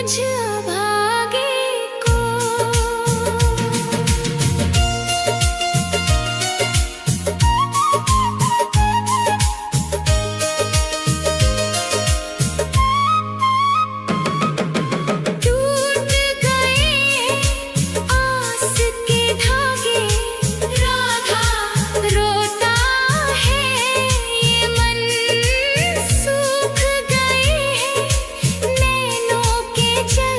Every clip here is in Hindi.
मुझ अभागे को। टूट गए आस के धागे, राधा रोता है ये मन। सूख गए हैं नैनों के जल,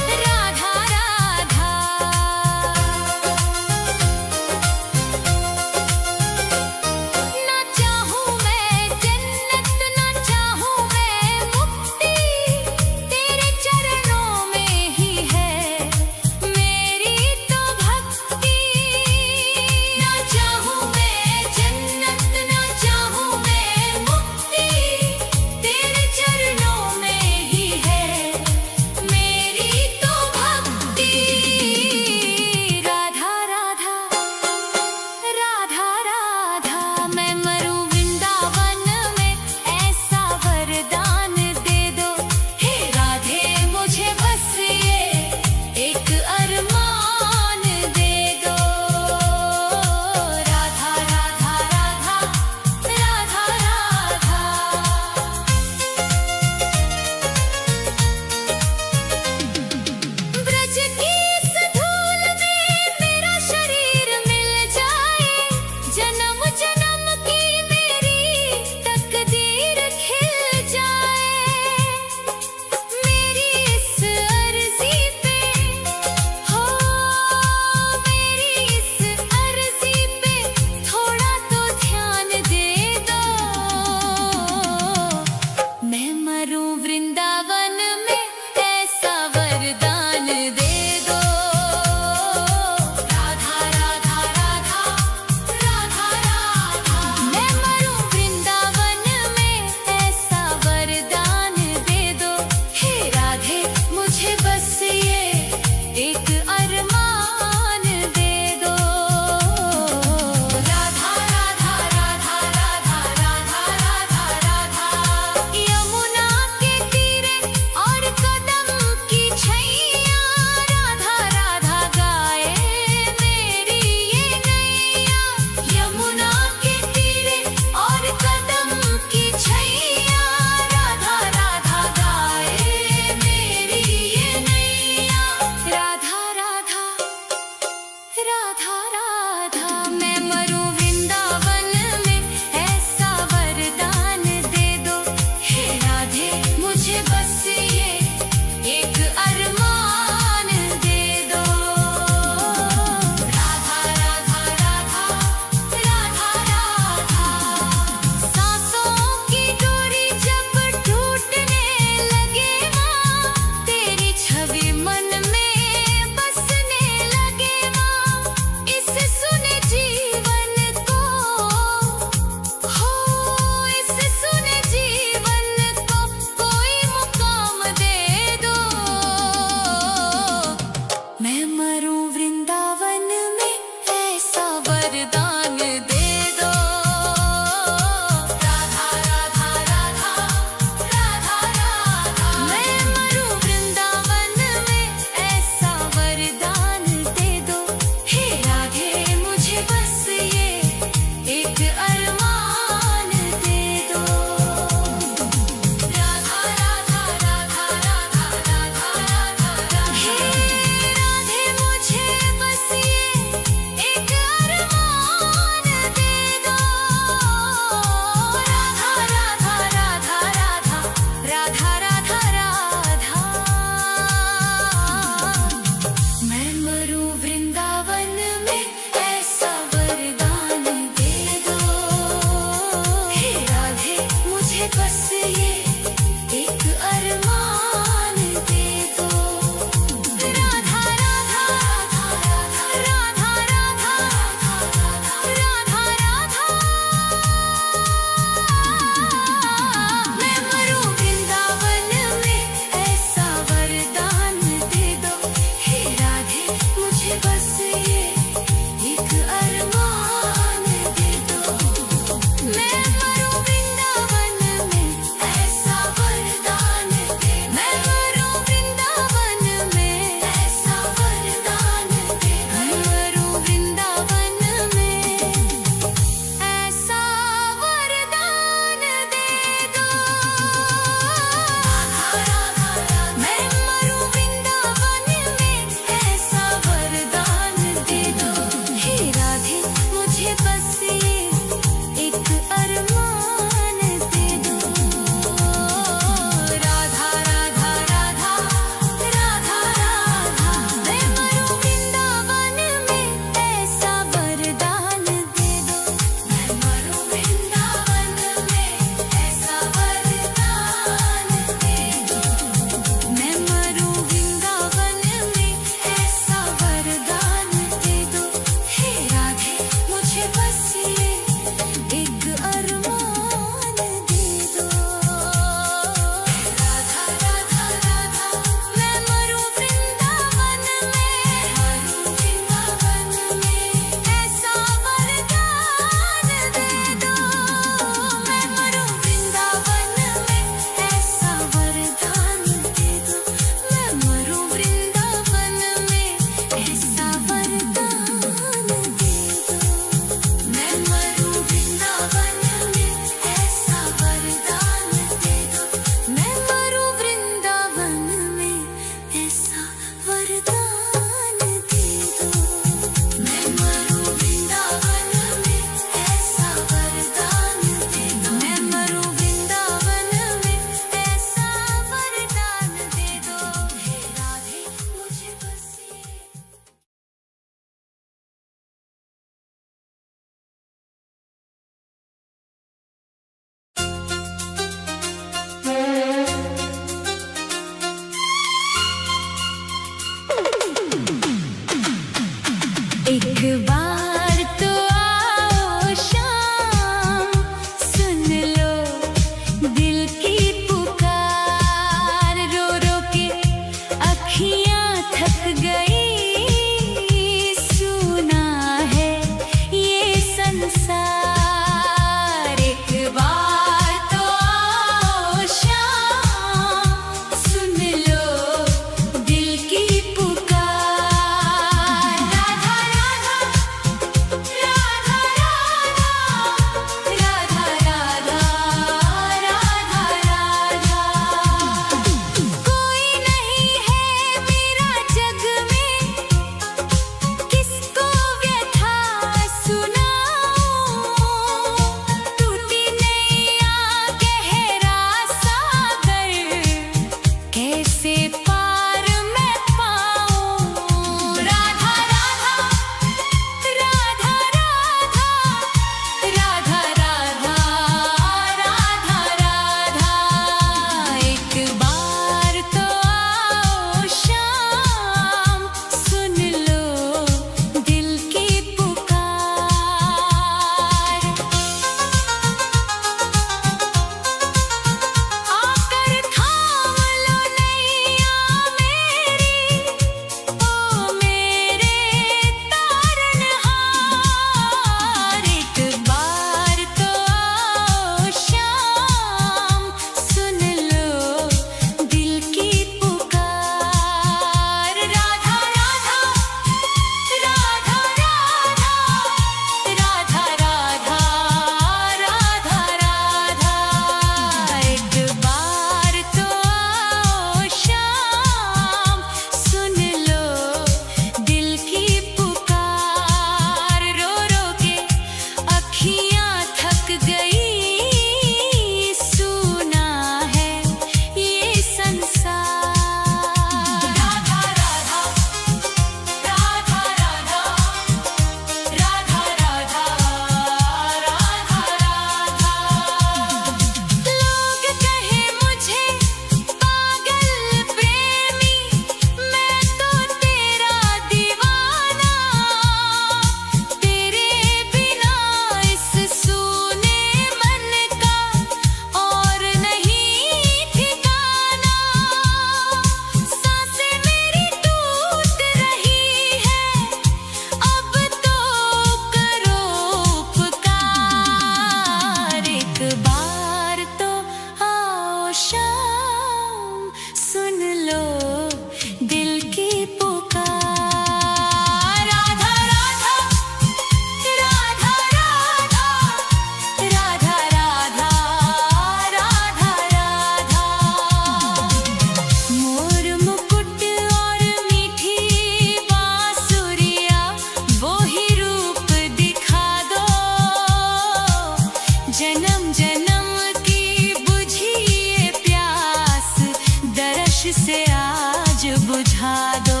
होश से आज बुझा दो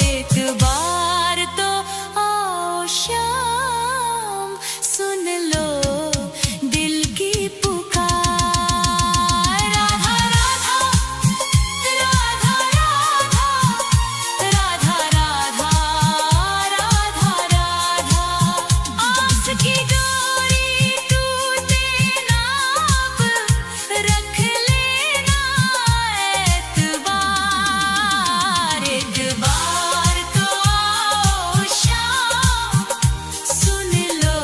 एक बार तो आओ शाम सुन लो दिल की पुकार राधा राधा राधा राधा राधा राधा राधा आस की डोरी टूटे ना अब रख लेना एतबार एक बार तो आओ शाम सुन लो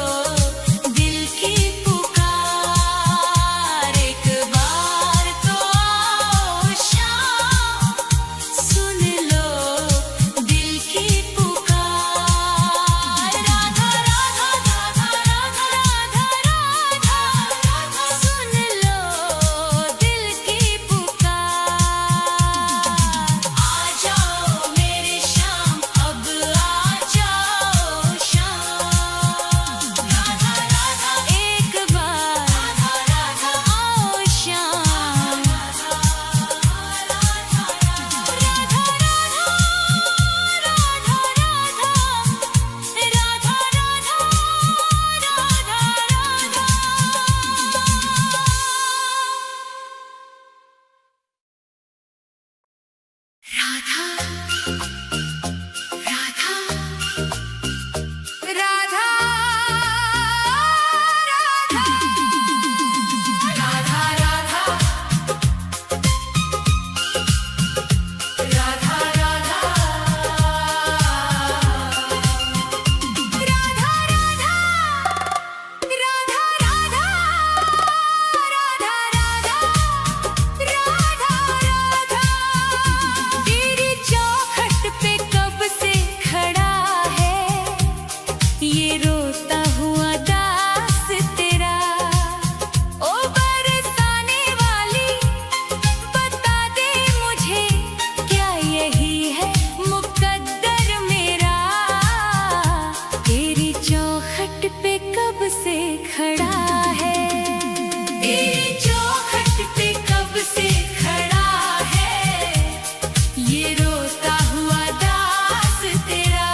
दिल की पुकार एक बार तो आओ शाम सुन लो दिल की पुकार राधा राधा राधा राधा राधा राधा सुन लो दिल की पुकार आ जाओ मेरे शाम अब आ जाओ शाम राधा राधा एक बार राधा राधा आओ शाम राधा राधा राधा तेरी चौखट पे कब से खड़ा है ये रोता हुआ दास तेरा ओ बरसाने वाली बता दे मुझे क्या यही है मुकद्दर मेरा तेरी चौखट पे कब से खड़ा है तेरी चौखट पे कब से खड़ा है ये रोता हुआ दास तेरा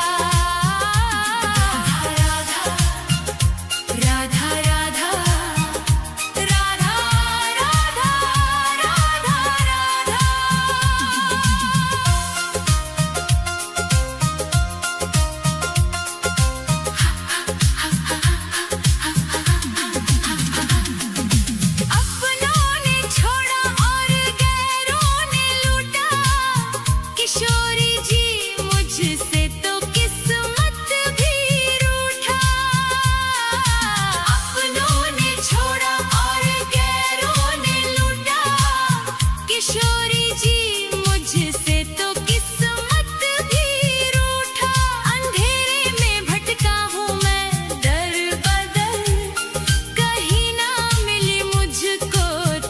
राधा राधा राधा राधा राधा राधा राधा अपनों ने छोड़ा और गैरों ने लूटा किशोरी जी मुझसे तो किस्मत भी रूठा अपनों ने छोड़ा और गैरों ने लूटा किशोरी जी मुझसे तो किस्मत भी रूठा अंधेरे में भटका हूँ मैं दर बदर कहीं ना मिली मुझको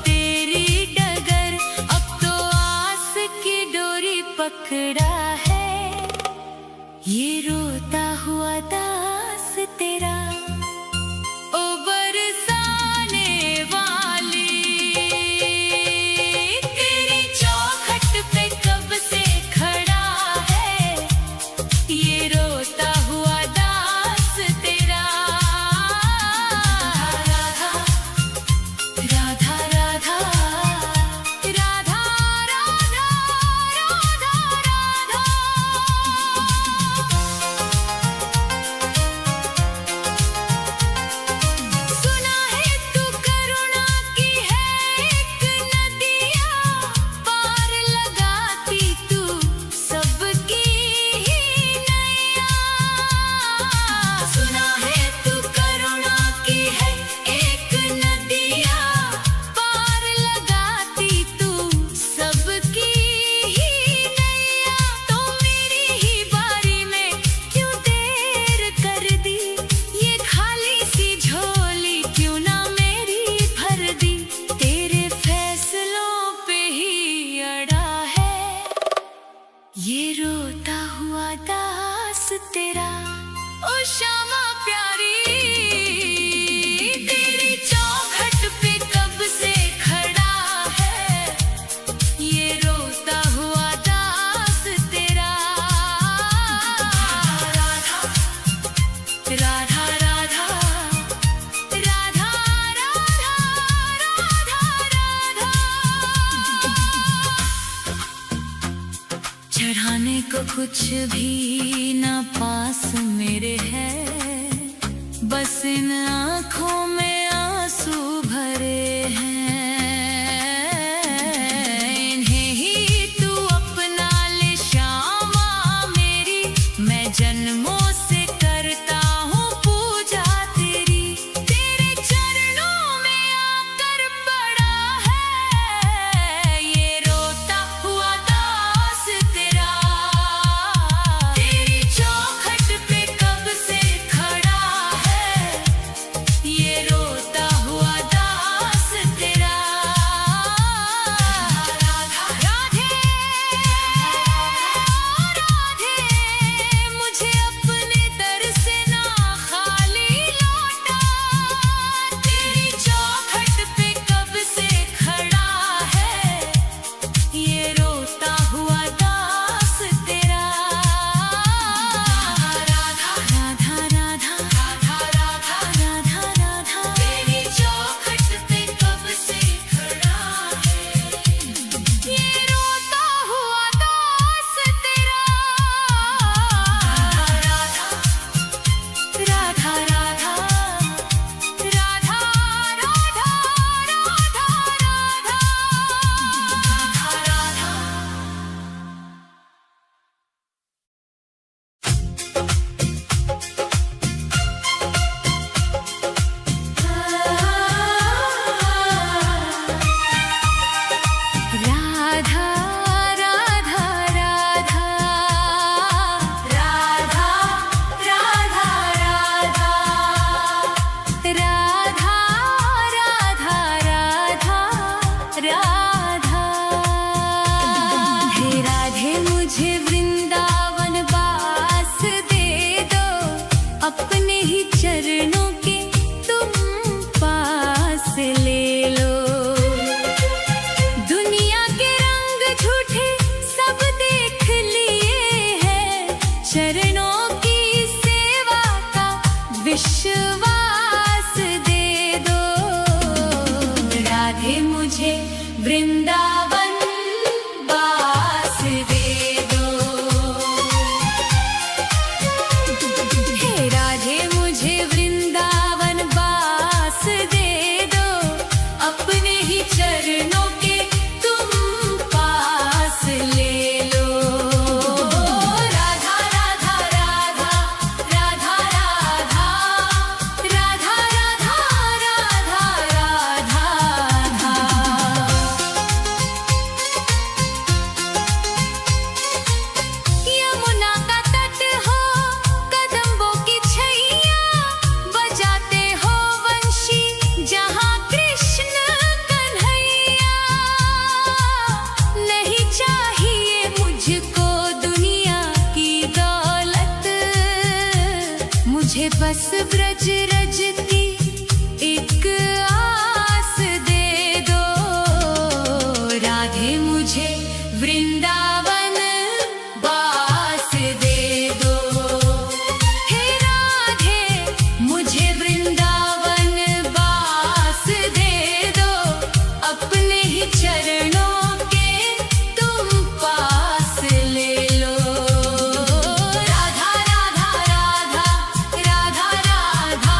तेरी डगर अब तो आस की डोरी पकड़ा है ये रोता हुआ दास तेरा ओ बरसाने वाली तेरी चौखट पे कब से खड़ा है ये रोता हुआ दास तेरा राधा राधा राधा राधा राधा राधा राधा चढ़ाने को कुछ भी ना पास मेरे है, बस इन आँखों में आंसू भरे हैं। इन्हें ही तू अपना ले श्यामा मेरी, मैं जन्मों से करता हूँ पूजा तेरी। तेरे चरणों में आकर पड़ा है ये रोता हुआ दास तेरा। तेरी चौखट पे कब से खड़ा है ये रोता हुआ दास तेरा। राधा राधे राधे, मुझे अपने दर से ना खाली लौटा। तेरी चौखट पे कब से खड़ा है ये रोता हुआ दास तेरा। राधा राधा राधा राधा राधा राधा राधा, तेरी चौखट पे कब से खड़ा है ये रोता हुआ दास तेरा। राधा राधा राधा राधा राधा राधा राधा राधा राधा राधा राधा राधा राधा राधा। हे राधे मुझे वृंदावन वास दे दो, अपने ही चरणों के तुम पास ले लो। दुनिया के रंग झूठे सब देख लिए हैं, चरणों की सेवा का विश्वास दे दो। राधे मुझे वृंदावन वास दे दो। हे राधे मुझे वृंदावन वास दे दो, अपने ही चरणों के तुम पास ले लो। राधा राधा राधा राधा राधा राधा राधा राधा राधा। यमुना का तट हो, कदम्बों की छैया, बजाते हो वंशी जहाँ कृष्ण कन्हैया। नहीं चाहिए मुझको दुनिया की दौलत, मुझे बस ब्रज रज की एक आस दे दो। राधे मुझे वृंदावन वास दे दो। हे राधे मुझे वृंदावन वास दे दो, अपने ही चरणों के तुम पास ले लो। राधा राधा राधा राधा राधा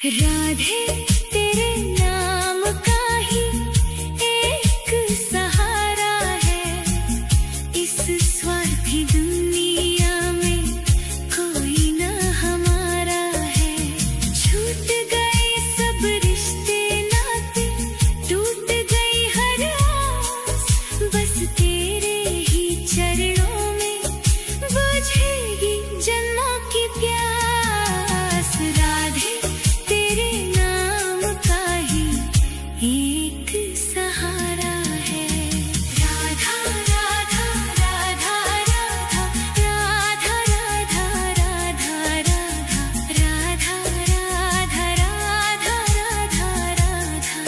राधे तेरे नाम का ही एक सहारा है, इस स्वार्थी दुनिया में कोई न हमारा है। छूट गए सब रिश्ते नाते, टूट गई हर आस, बस तेरे ही चरणों में बुझेगी जन्मों की प्यास। राधे तेरे नाम का ही एक सहारा है। राधा राधा राधा राधा राधा राधा राधा राधा राधा राधा राधा राधा।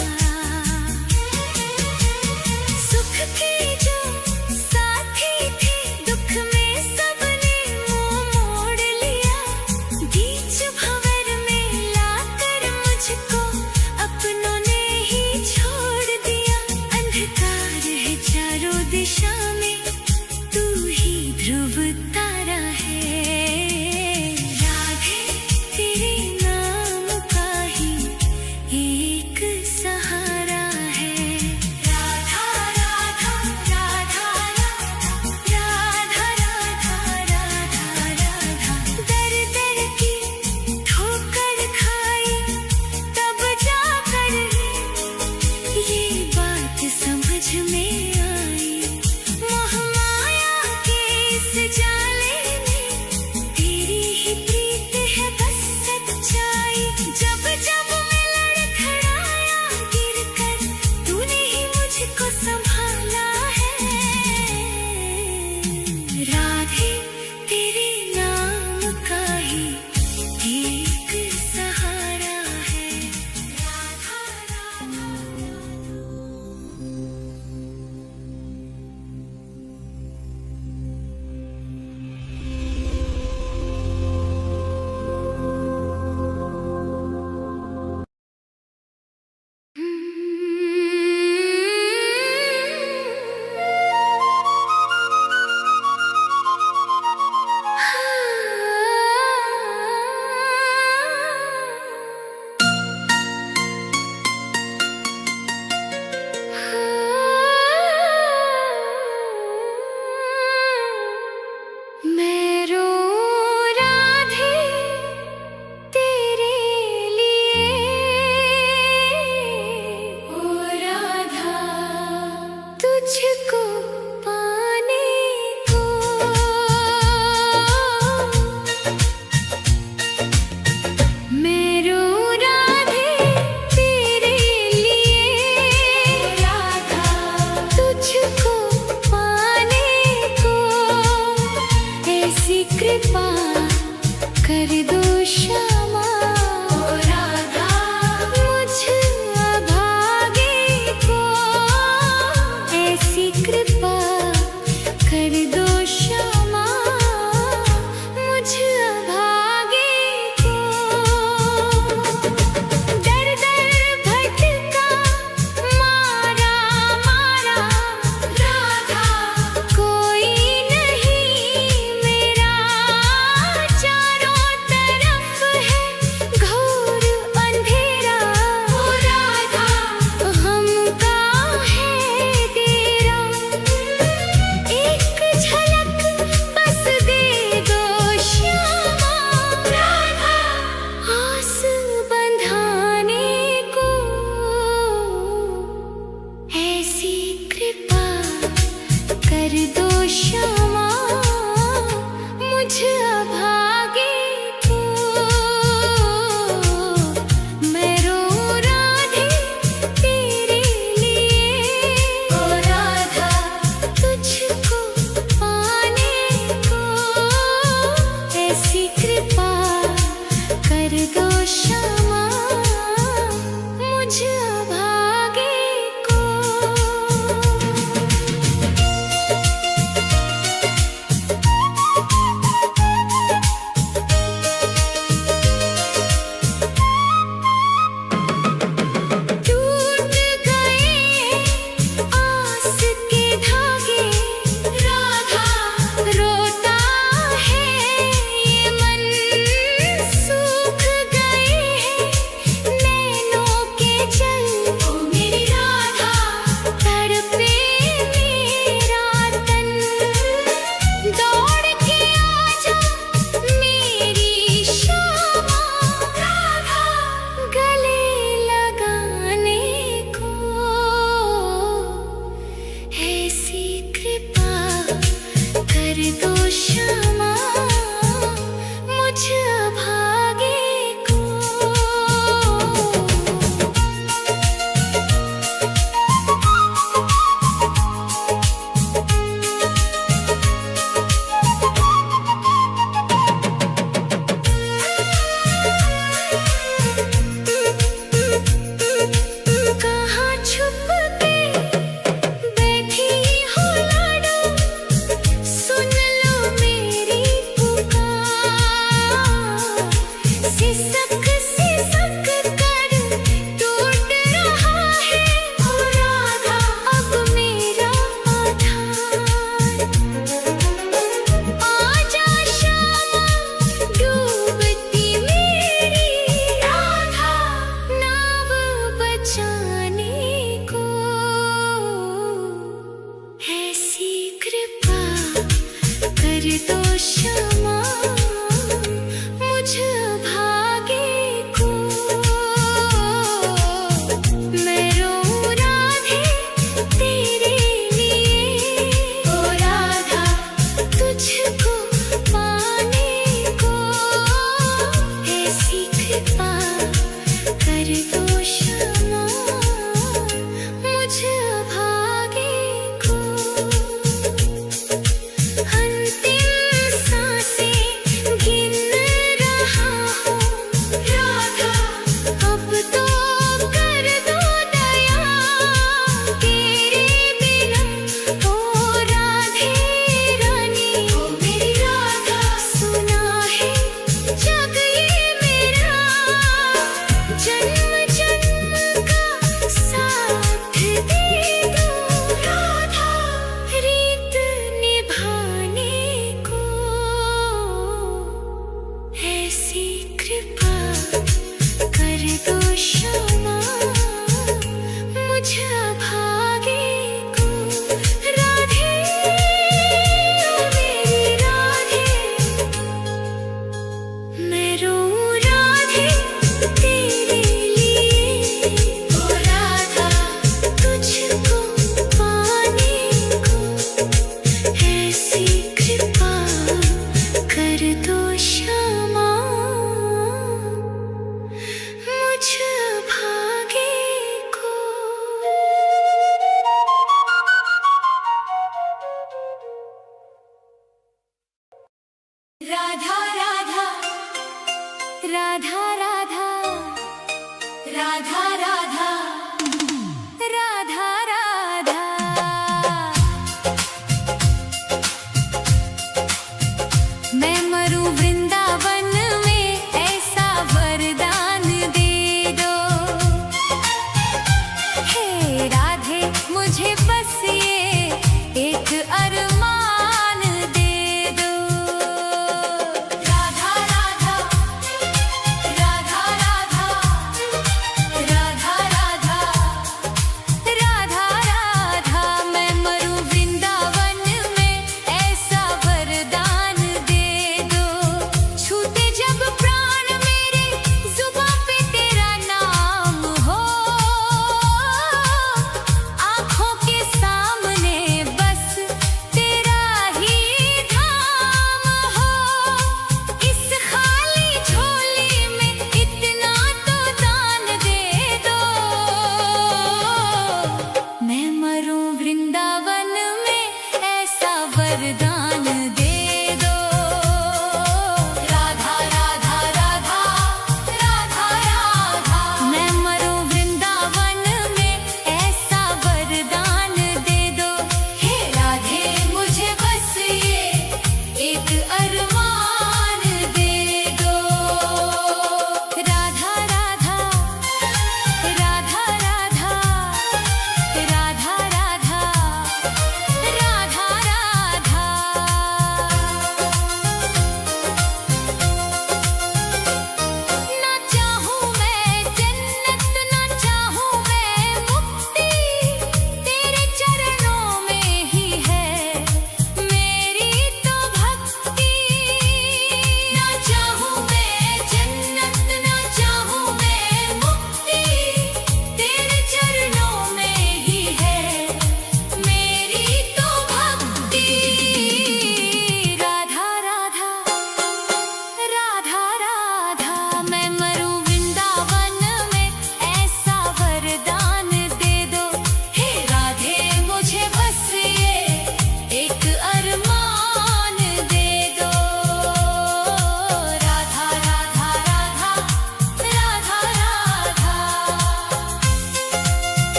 सुख के जो साथी थे, दुख में सबने मुंह मोड़ लिया। बीच भंवर में लाकर मुझको अपनों ने ही छोड़ दिया। अंधकार है चारों दिशा में, तू ही ध्रुव तारा है। राधे तेरे नाम का ही एक सहारा है। राधा राधा राधा राधा राधा राधा राधा। दर दर की ठोकर खाई तब जाकर ये बात समझ में आई। मोह माया के इस जाले में तेरी ही प्रीत है बस सच्चाई। जब जब मैं लड़खड़ाया गिरकर, तूने ही मुझको संभाला है। राधे तेरे नाम का ही एक सहारा है। राधा राधा। मैं रो राधे तेरे लिए, ओ राधा तुझको पाने को। मैं रो राधे तेरे लिए, राधा तुझको पाने को। ऐसी कृपा कर दो श्यामा, ओ राधा मुझ अभागे को। ऐसी कृपा कर दो श्यामा, मुझ अभागे को। दर दर भटका मारा मारा राधा, कोई नहीं मेरा। चारों तरफ है घोर अंधेरा, ओ राधा हमका है डेरा। एक झलक बस दे दो श्यामा, राधा आस बंधाने को। ऐसी कृपा कर दो श्यामा, मुझ अभागे को। मैं रो राधे तेरे लिए, ओ राधा तुझको पाने को। ऐसी कृपा कर दो श्यामा, मुझ अभागे को। सिसक सिसक कर टूट रहा है ओ राधा अब मेरा आधार। आजा श्यामा डूबती मेरी राधा नाव बचाने को। ऐसी कृपा कर दो क्षमा मुझ भागे को। मैं रोऊं राधे तेरे लिए ओ राधा तुझको पाने को। ऐसी कृपा कर दो क्षमा मुझ भागे को। अंतिम सांसें गिन रहा हूँ राधा अब तो कर दो दया तेरे बिना ओ राधे रानी ओ मेरी राधा। सुना है जग ये मेरा जन्म जन्म का साथ दे दो राधा रीत निभाने को। ऐसी कृपा कर दो क्षमा मुझ भागे को। राधे ओ मेरी राधे मैं रोऊं राधे तेरे लिए ओ राधा तुझको पाने को। ऐसी कृपा कर दो क्षमा मुझ भागे को। राधा राधा राधा राधा राधा राधा राधा राधा। मैं मरूं वृंदावन में ऐसा वरदान दे दो। हे राधे मुझे बस ये एक अरमान दे दो। राधा राधा राधा राधा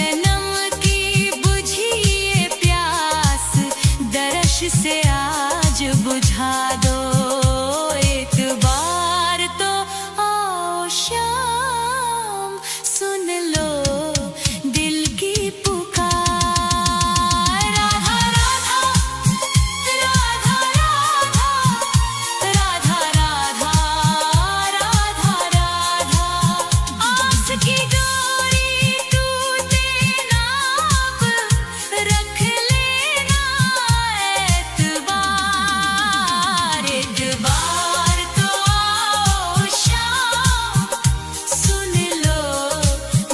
जन्म की बुझी ये प्यास दर्श से आज बुझा दो। एक बार तो आओ शाम, सुन लो दिल की पुकार। राधा राधा राधा राधा राधा राधा राधा। आस की डोरी टूटे ना अब, रख लेना एतबार। एक बार तो आओ शाम, सुन लो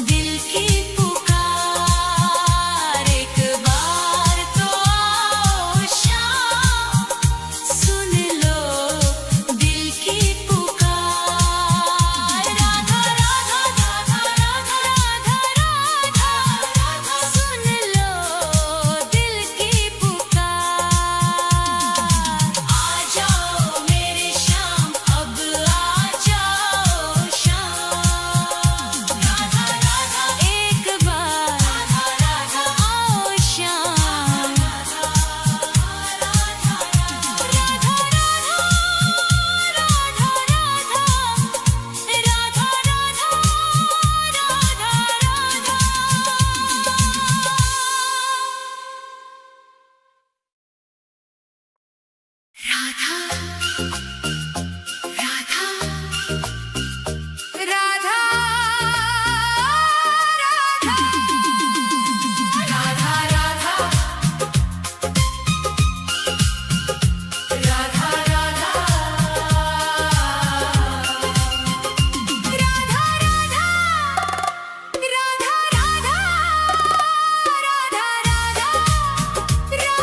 दिल की पुकार। एक बार तो आओ शाम, सुन लो दिल की पुकार। राधा राधा राधा राधा राधा राधा, सुन लो दिल की पुकार। आ जाओ मेरे शाम, अब आ जाओ शाम। राधा राधा एक बार, राधा राधा आओ शाम। राधा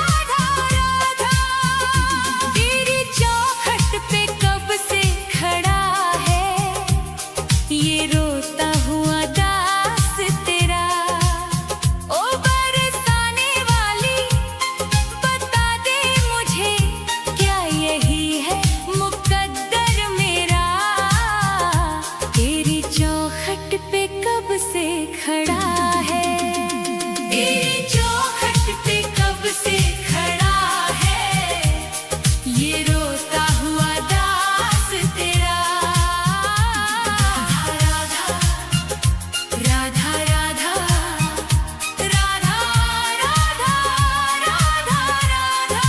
राधा राधा तेरी चौखट पे कब से खड़ा है ये रोता हुआ दास तेरा। ओ बरसाने वाली बता दे मुझे, क्या यही है मुकद्दर मेरा। तेरी चौखट पे कब से खड़ा है, तेरी चौखट पे कब से खड़ा है ये रोता हुआ दास तेरा। राधा राधा राधा राधा राधा राधा राधा।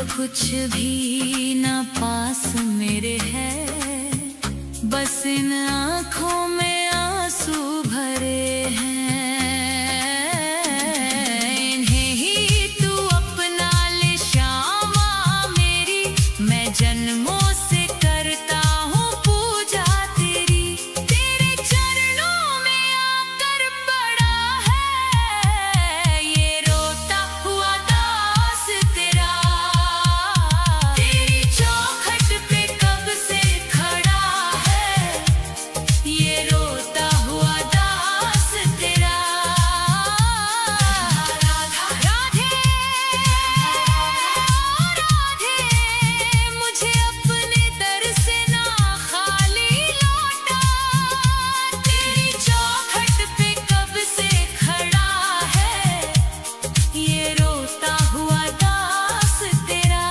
कुछ भी ना पास मेरे है, बस इन आँखों में आंसू भरे हैं। इन्हें ही तू अपना ले श्यामा मेरी, मैं जन्मों से करता हूँ पूजा तेरी। तेरे चरणों में आकर पड़ा है ये रोता हुआ दास तेरा। तेरी चौखट पे कब से खड़ा है ये रोता हुआ दास तेरा। राधा राधे राधे, मुझे अपने दर से ना खाली लौटा। तेरी चौखट पे कब से खड़ा है ये रोता हुआ दास तेरा।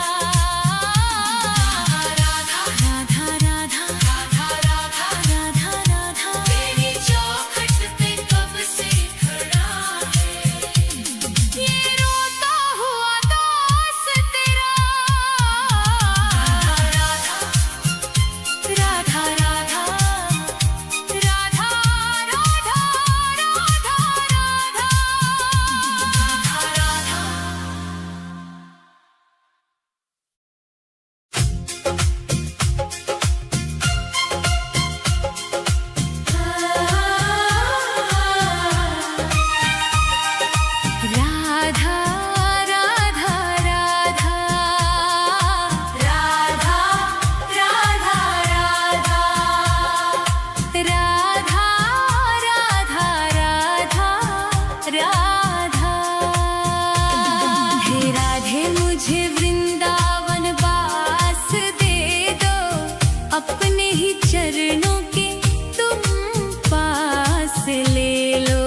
राधा राधा राधा राधा राधा राधा राधा, तेरी चौखट पे कब से खड़ा है ये रोता हुआ दास तेरा। राधा राधा राधा राधा राधा राधा राधा राधा राधा राधा राधा राधा राधा राधा। हे राधे मुझे वृंदावन वास दे दो, अपने ही चरणों के तुम पास ले लो।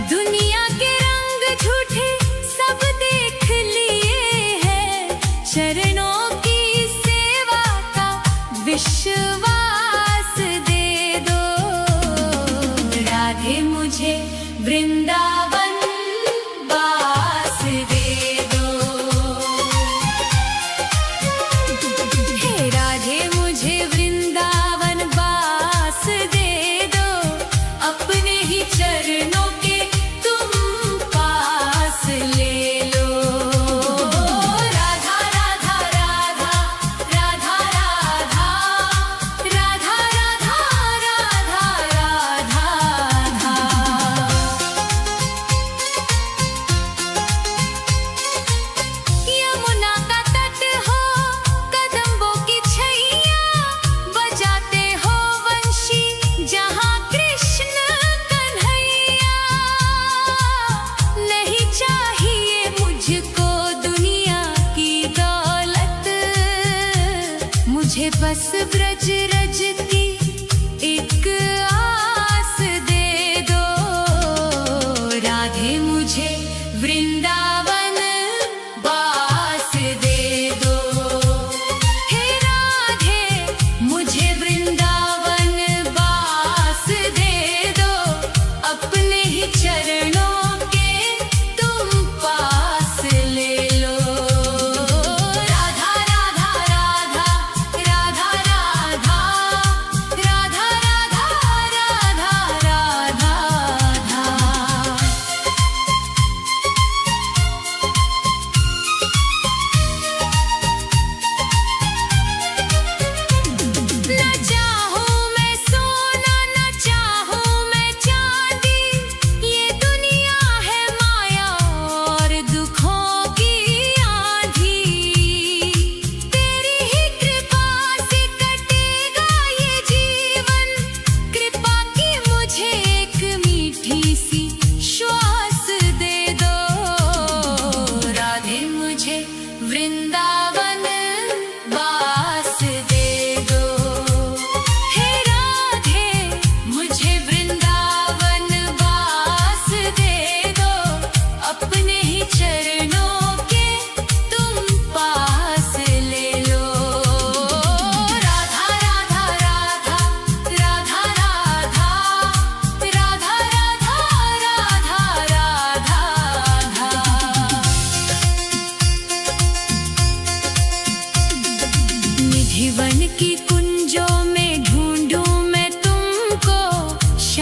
दुनिया के रंग झूठे सब देख लिए हैं, चरणों की सेवा का विश्वास दे दो। राधे मुझे वृंदावन वास दे दो। हे राधे मुझे वृंदावन वास दे दो, अपने ही चरणों के तुम पास ले लो। राधा राधा राधा राधा राधा राधा राधा राधा राधा राधा। यमुना का तट हो कदम्बों की छैया, बजाते हो वंशी जहाँ कृष्ण कन्हैया। नहीं चाहिए मुझको दुनिया की दौलत, मुझे बस ब्रज रज की एक आस दे दो। राधे मुझे वृंदावन वास दे दो। हे राधे मुझे वृंदावन वास दे दो, अपने ही चरणों के तुम पास ले लो। राधा राधा राधा राधा राधा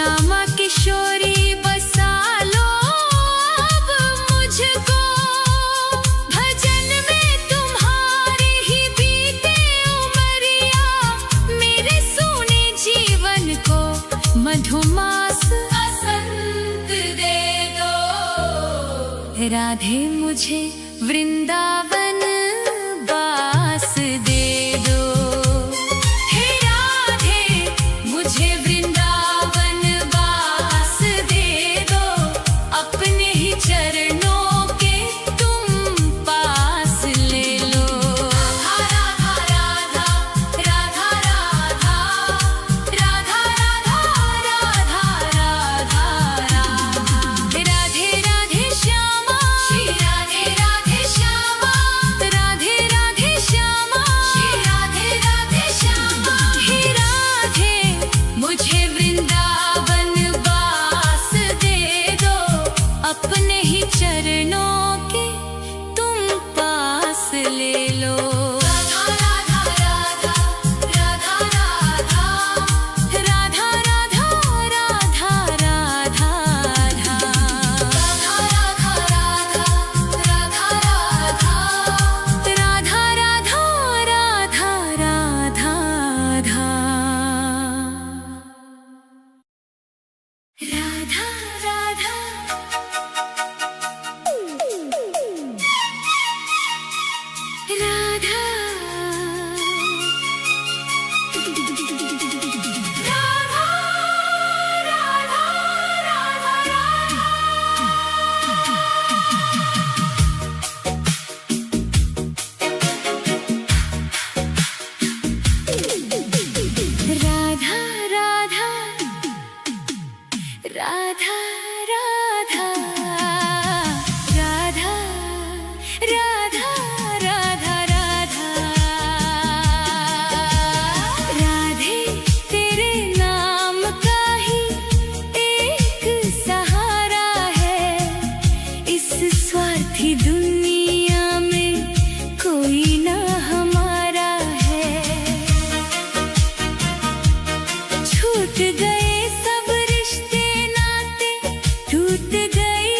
श्यामा किशोरी बसा लो अब मुझको, भजन में तुम्हारी ही बीते उमरिया, मेरे सोने जीवन को मधुमास बसंत दे दो। राधे मुझे वृंदावन बास दे दो, हे राधे मुझे वृंदावन बास दे दो, अपने ही चरणों के तुम पास ले लो। राधा राधा राधा राधा राधा राधा राधा राधा, राधे राधे श्यामा, श्री राधे राधे श्यामा, राधे राधे श्यामा, श्री राधे राधे श्यामा। हे राधे मुझे वृंदावन बास दे दो, अपने ही चरणों के तुम पास ले लो। राधा राधा राधा राधा राधा राधा राधा राधा राधा राधा राधा राधा राधे तेरे नाम का ही एक सहारा है, इस स्वार्थी दुनिया में कोई ना हमारा है। छूट गए सब रिश्ते नाते, टूट गई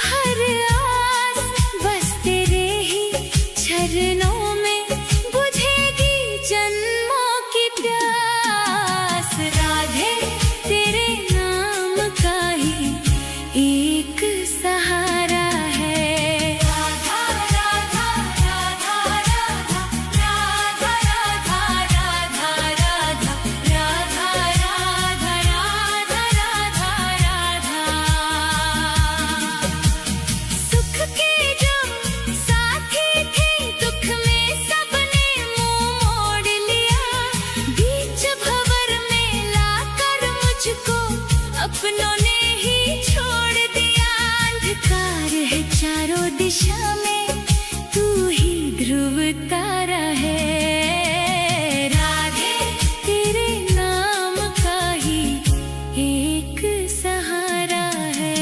हर आस, बस तेरे ही चरणों में बुझेगी जन्मों की प्यास। राधे तेरे नाम का ही एक सहारा है। राधा राधा राधा राधा राधा राधा राधा राधा राधा राधा राधा राधा। सुख के जो साथी थे, दुख में सबने मुंह मोड़ लिया, बीच भंवर में लाकर मुझको अपनों ने ही छोड़ दिया। अंधकार है चारों दिशा में, तू ही ध्रुव तारा है। राधे तेरे नाम का ही एक सहारा है।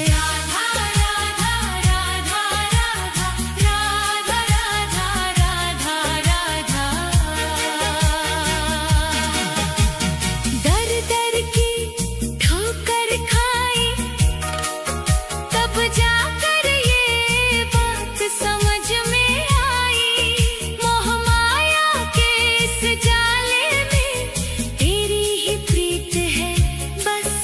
राधा राधा राधा राधा राधा राधा राधा राधा। दर दर की ठोकर खाई, तब जाकर ये बात समझ में आई, मोह माया के इस जाले में तेरी ही प्रीत है बस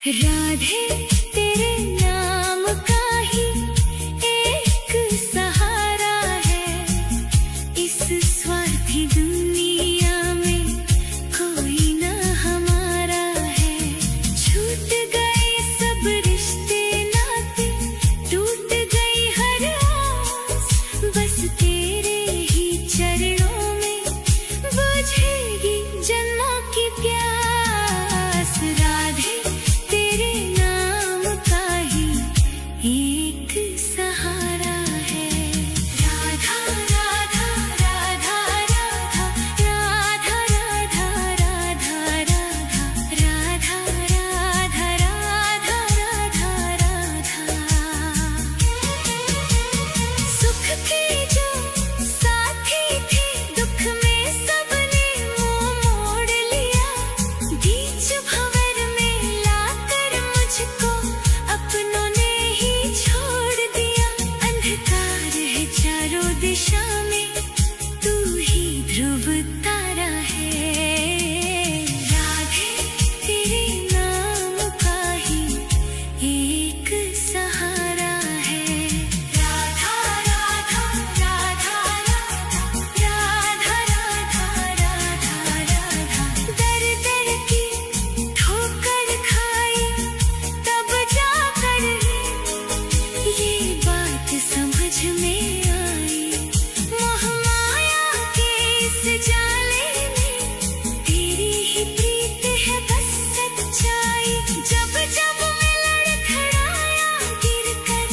राधे तेरे नाम का ही एक सहारा है, इस स्वार्थी दुनिया में कोई ना हमारा है। छूट गए सब रिश्ते नाते, टूट गई हर आस, बस तेरे ही चरणों में बुझेगी जन्मों की प्यास। राधे तेरे नाम का ही एक सहारा है। राधा राधा राधा राधा राधा राधा राधा राधा राधा राधा राधा राधा। सुख के जो साथी थे, दुख में सबने मुंह मोड़ लिया। बीच भंवर में लाकर मुझको अपनों ने ही छोड़ दिया। अंधकार है चारों दिशा में, तू ही ध्रुव तारा है। राधे तेरे नाम का ही एक सहारा है। राधा राधा राधा राधा राधा राधा राधा। दर दर की ठोकर खाई तब जाकर ये बात समझ में आई। मोह माया के इस जाले में तेरी ही प्रीत है बस सच्चाई। जब जब मैं लड़खड़ाया गिरकर,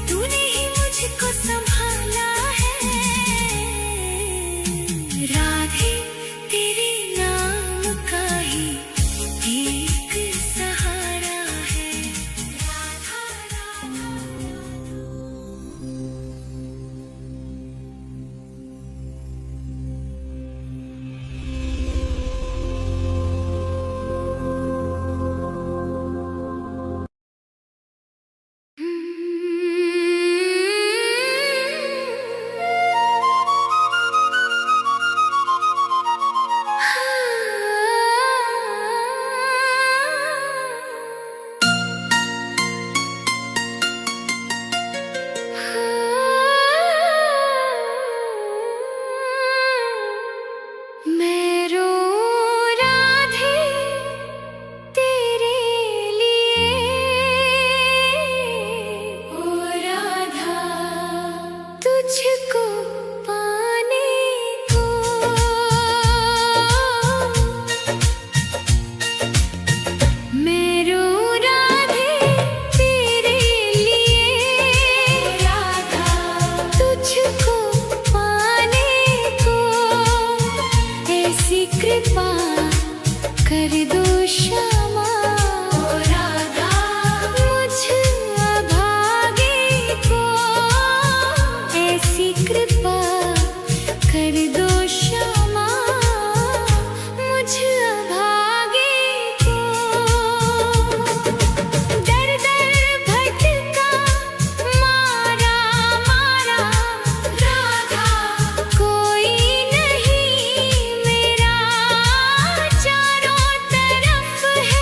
तूने ही मुझको संभाला है। राधे तेरे नाम का ही एक सहारा है। राधा राधा। मैं रो राधे तेरे लिए, ओ राधा तुझको पाने को। मैं रो राधे तेरे लिए, राधा तुझको पाने को। ऐसी कृपा कर दो श्यामा, ओ राधा मुझ अभागे को। ऐसी कृपा कर दो श्यामा, मुझ अभागे को। दर दर भटका मारा मारा राधा, कोई नहीं मेरा चारों तरफ है।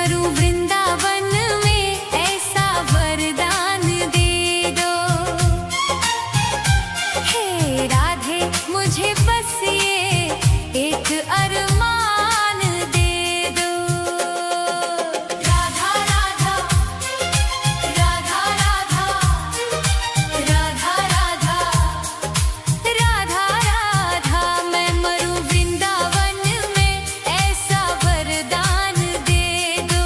मरूं वृंदावन में ऐसा वरदान दे दो। हे राधे मुझे बस ये एक अरमान दे दो। राधा राधा राधा राधा राधा राधा राधा राधा मैं मरूं वृंदावन में ऐसा वरदान दे दो।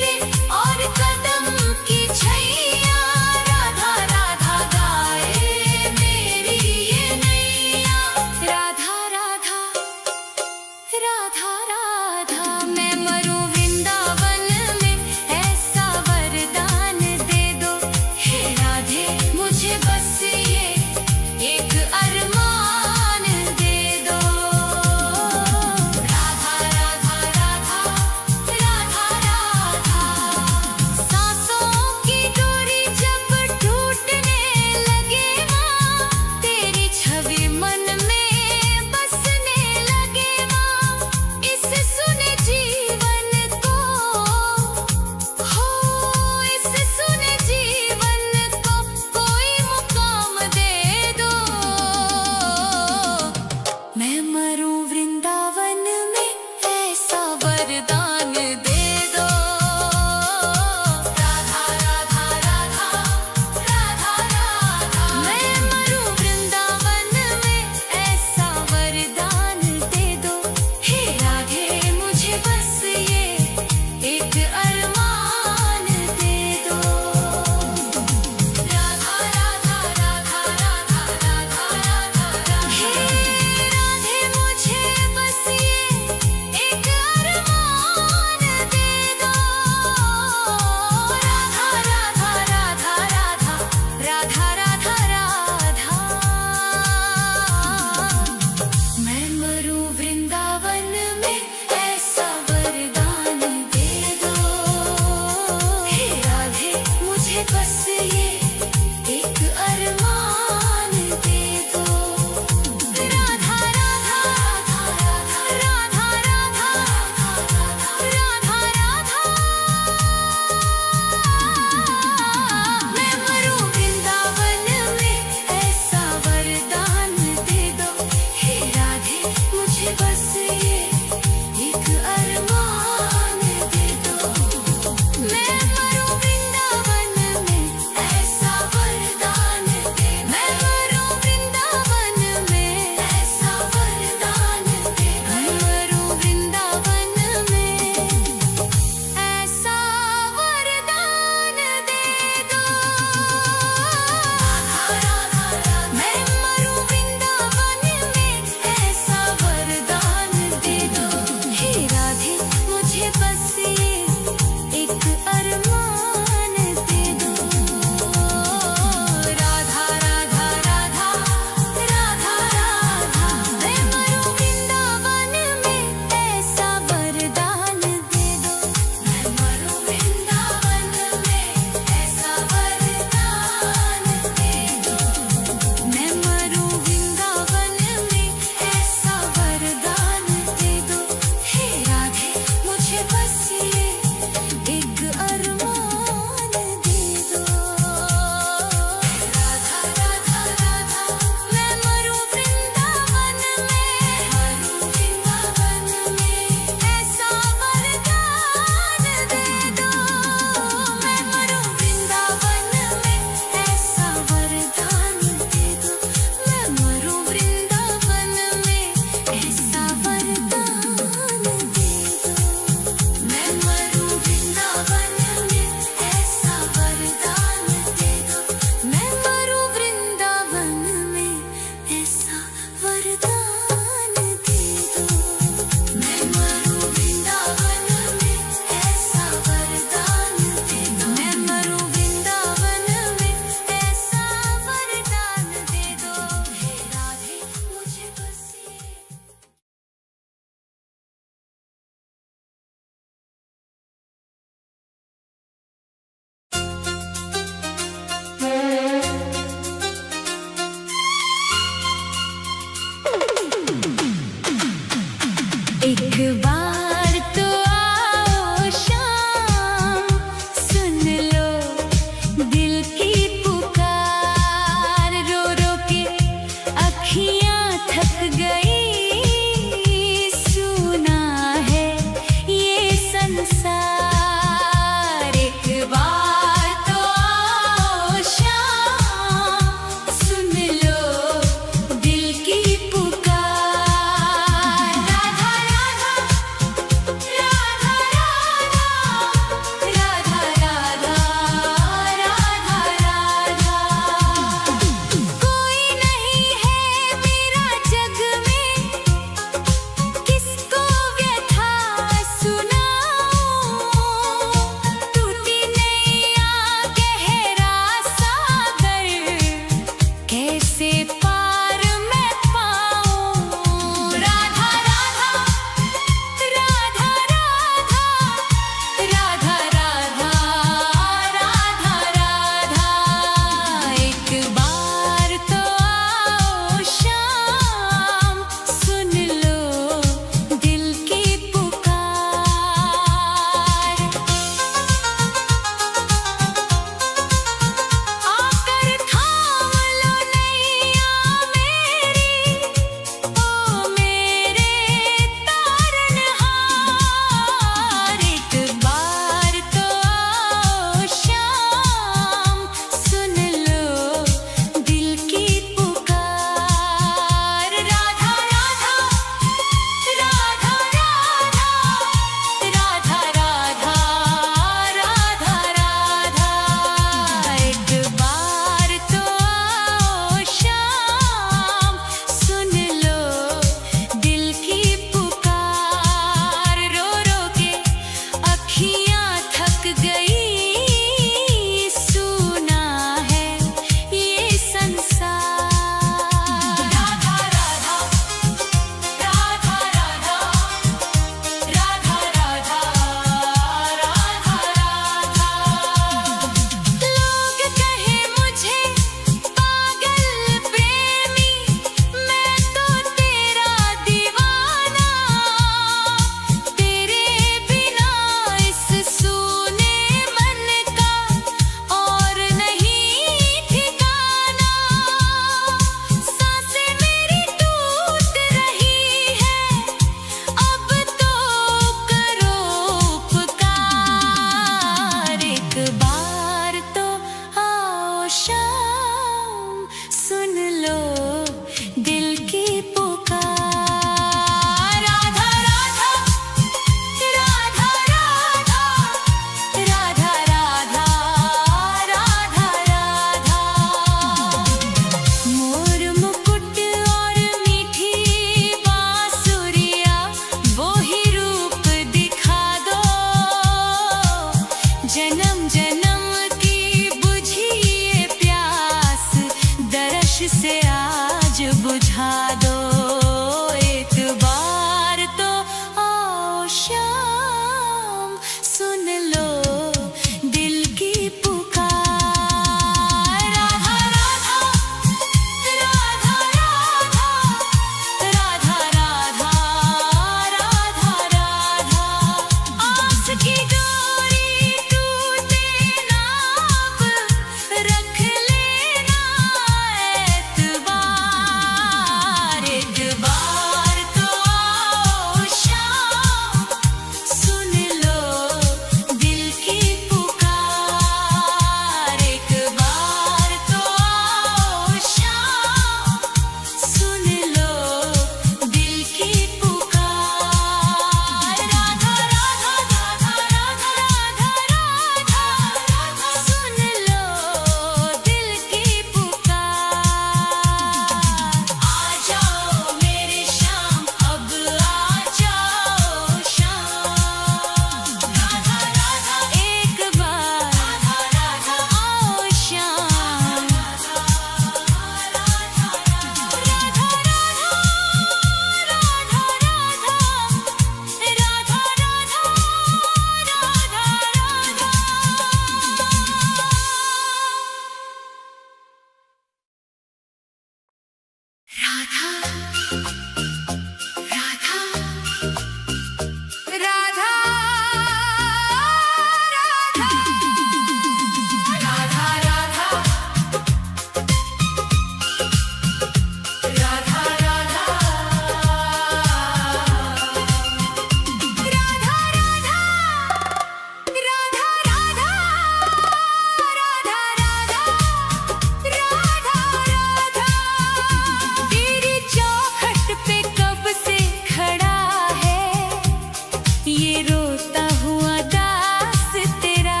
रोता हुआ दास तेरा।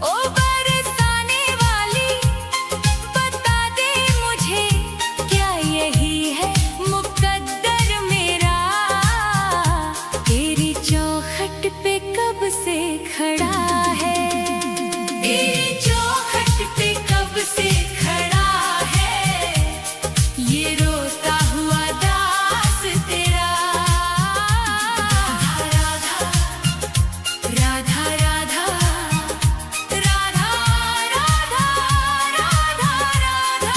ओ बरसाने वाली बता दे मुझे, क्या यही है मुकद्दर मेरा? तेरी चौखट पे कब से खड़ा है, तेरी चौखट पे कब से खड़ा है, ये रोता हुआ दास तेरा। राधा राधा राधा राधा राधा राधा राधा।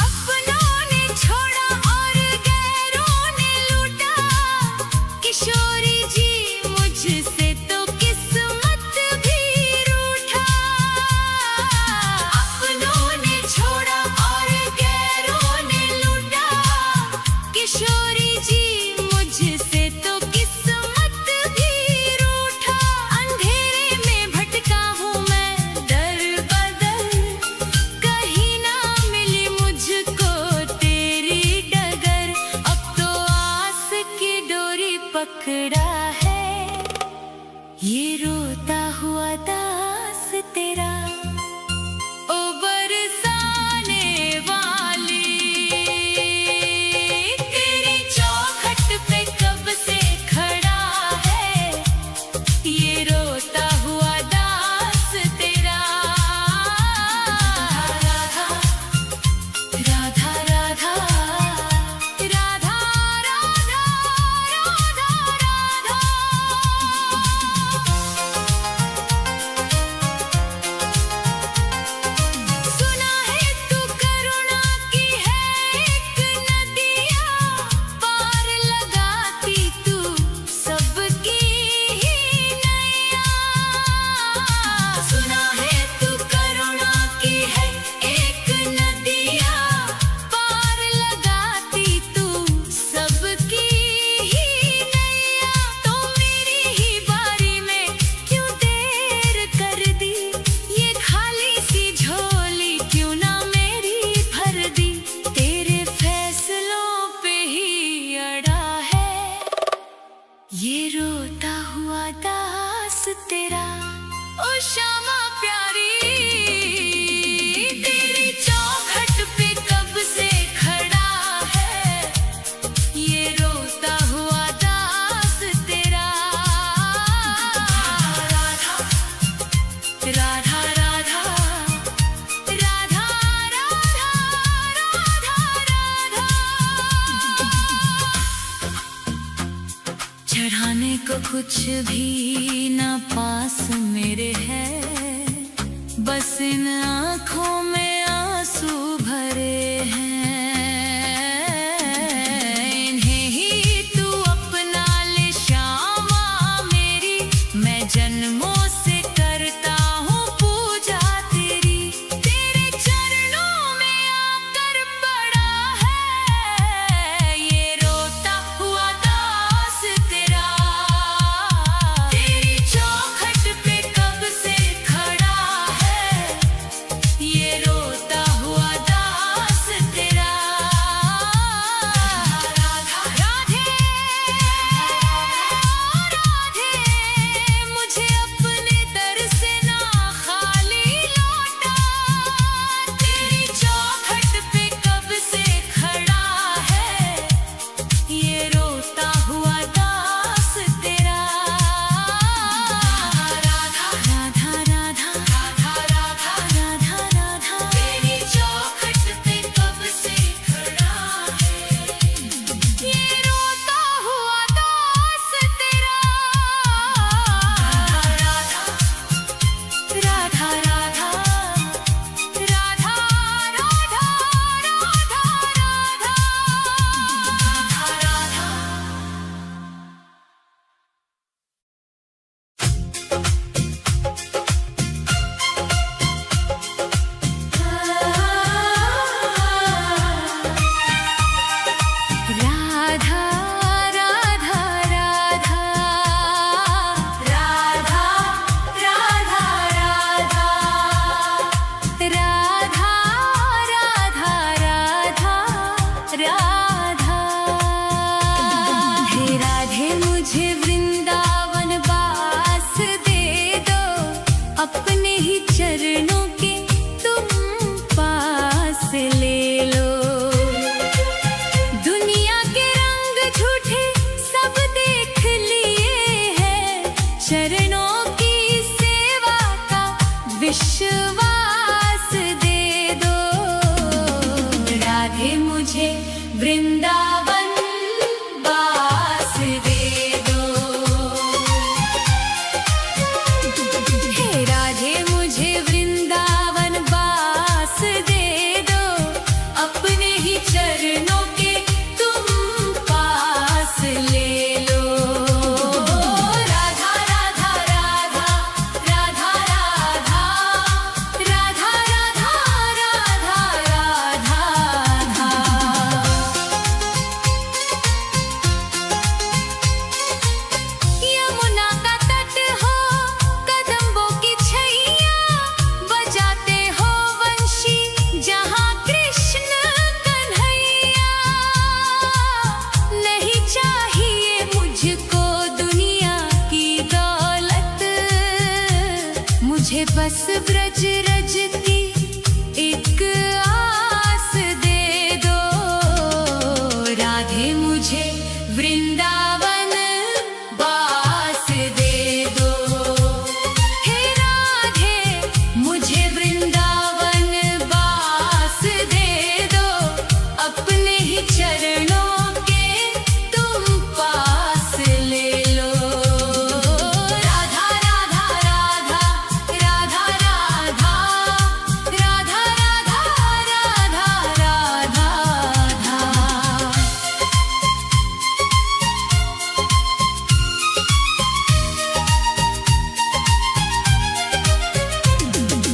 अपनों ने छोड़ा और गैरों ने लूटा, किशोरी जी मुझसे तो किस्मत भी रूठा। अपनों ने छोड़ा और गैरों ने लूटा, किशोरी जी मुझसे तो किस्मत भी रूठा। अंधेरे में भटका हूँ मैं दर बदर, कहीं ना मिली मुझको तेरी डगर। अब तो आस की डोरी पकड़ा है, ये रोता हुआ दास तेरा। ओ बरसाने वाली तेरी चौखट पे कब से खड़ा है, ये रोता हुआ दास तेरा। राधा राधा राधा राधा राधा राधा राधा। सुना है तू करुणा की है एक नदिया, पार लगाती तू सबकी ही नैया। सुना है तू करुणा की है एक नदिया, पार लगाती तू सबकी ही नैया। तो मेरी ही बारी में क्यों देर कर दी, ये खाली सी झोली क्यों ना मेरी भर दी। तेरे फैसलों पे ही अड़ा है, ये रोता हुआ दास तेरा। ओ श्यामा प्यारी तेरी चौखट पे कब से खड़ा है, ये रोता हुआ दास तेरा। राधा राधा राधा राधा राधा राधा राधा। चढ़ाने को कुछ भी ना पास मेरे है, बस इन आँखों में आंसू भरे हैं। इन्हें ही तू अपना ले श्यामा मेरी, मैं जन्मों से करता हूँ पूजा तेरी। तेरे चरणों में आकर पड़ा है, ये रोता हुआ दास तेरा। तेरी चौखट पे कब से खड़ा है, ये रोता हुआ दास तेरा। राधा राधे राधे मुझे अपने दर से ना खाली लौटा। तेरी चौखट पे कब से खड़ा है, ये रोता हुआ दास तेरा। राधा राधा राधा राधा राधा राधा राधा। तेरी चौखट पे कब से खड़ा है, ये रोता हुआ दास तेरा। राधा राधा राधा राधा राधा राधा राधा। राधा राधा राधा राधा राधा राधा। विश्वास दे दो। राधे मुझे वृंदावन वास दे दो। हे राधे मुझे वृंदावन वास दे दो। अपने ही चरणों के तुम पास ले लो। राधा राधा राधा राधा राधा राधा राधा राधा राधा राधा। यमुना का तट हो कदम्बों की छैया, बजाते हो वंशी जहाँ कृष्ण कन्हैया। नहीं चाहिए मुझको दुनिया की दौलत, मुझे बस ब्रज रज की एक आस दे दो। राधे मुझे वृंदावन वास दे दो। हे राधे मुझे वृंदावन वास दे दो। अपने ही चरणों के तुम पास ले लो। राधा राधा राधा राधा राधा राधा राधा राधा राधा राधा।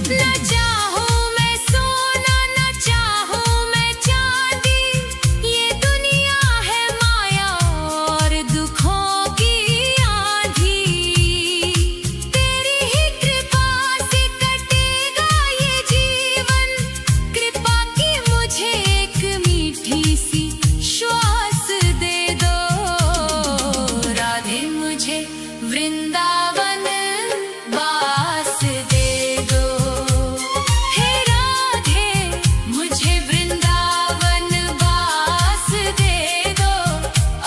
न चाहूं मैं सोना न चाहूं मैं चांदी, ये दुनिया है माया और दुखों की आंधी। तेरी ही कृपा से कटेगा ये जीवन, कृपा की मुझे एक मीठी सी श्वास दे दो। राधे मुझे वृंदावन वास दे दो। हे राधे मुझे वृंदावन वास दे दो।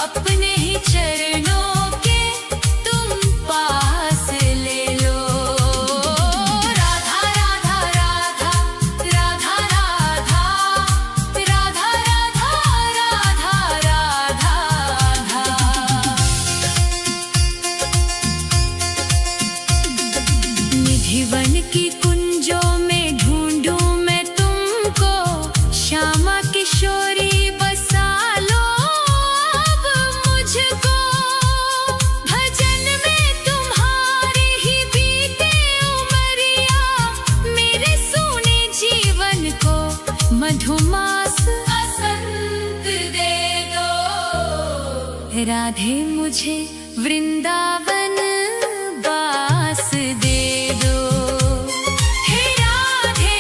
अपने ही चरणों के तुम पास ले लो। राधा राधा राधा राधा राधा राधा राधा राधा राधा राधा। निधिवन की कुंजों में ढूंढूं मैं तुमको, श्यामा किशोरी बसा लो अब मुझको। भजन में तुम्हारी ही बीते उमरिया, मेरे सूने जीवन को मधुमास बसंत दे दो। राधे मुझे वृंदावन वास दे दो। हे राधे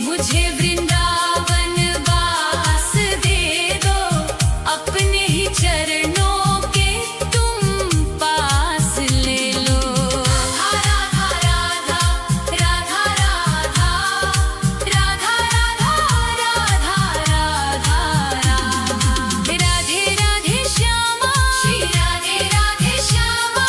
मुझे वृंदावन वास दे दो। अपने ही चरणों के तुम पास ले लो। राधा राधा राधा राधा राधा राधा राधा राधा राधा। राधे राधे श्यामा श्री राधे राधे श्यामा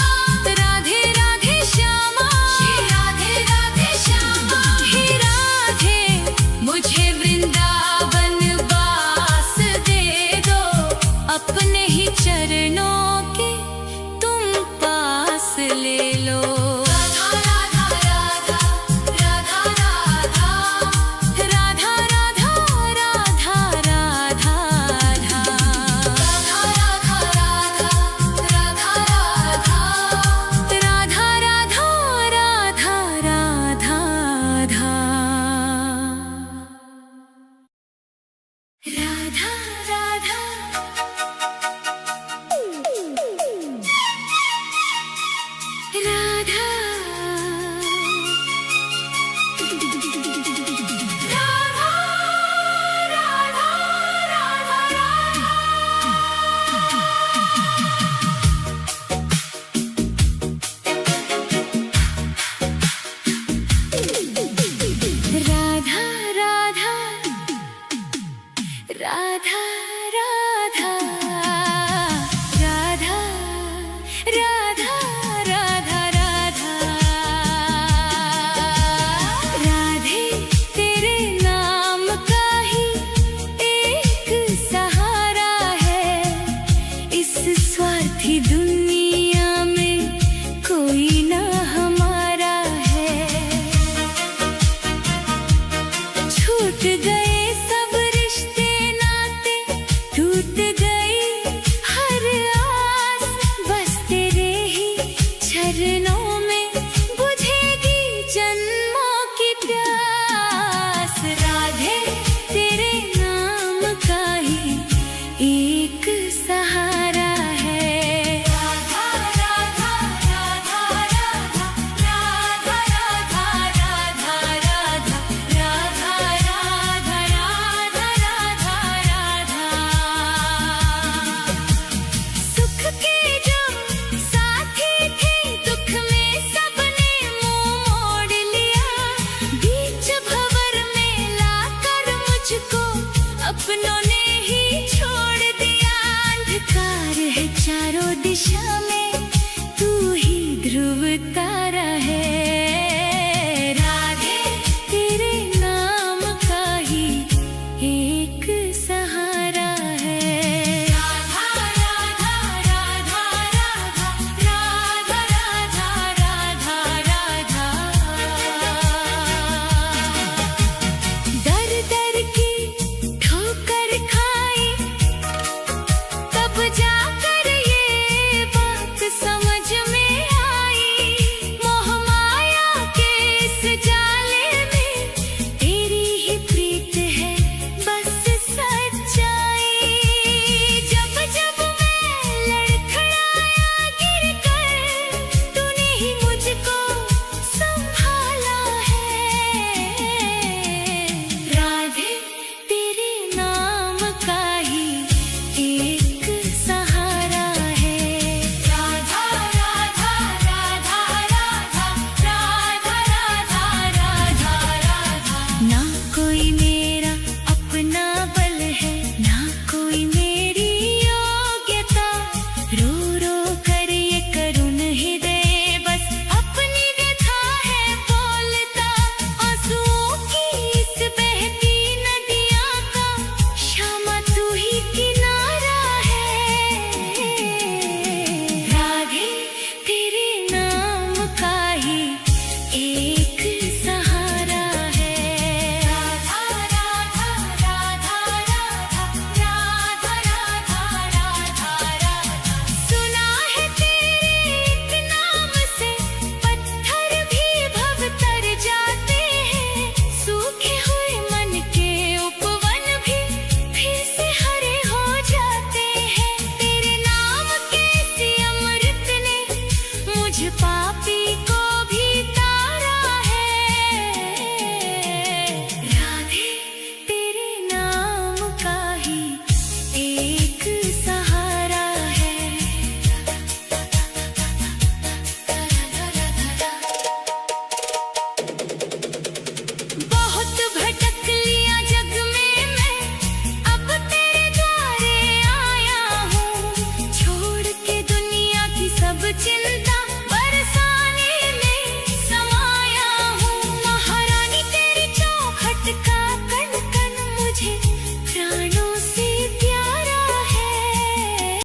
छूट गए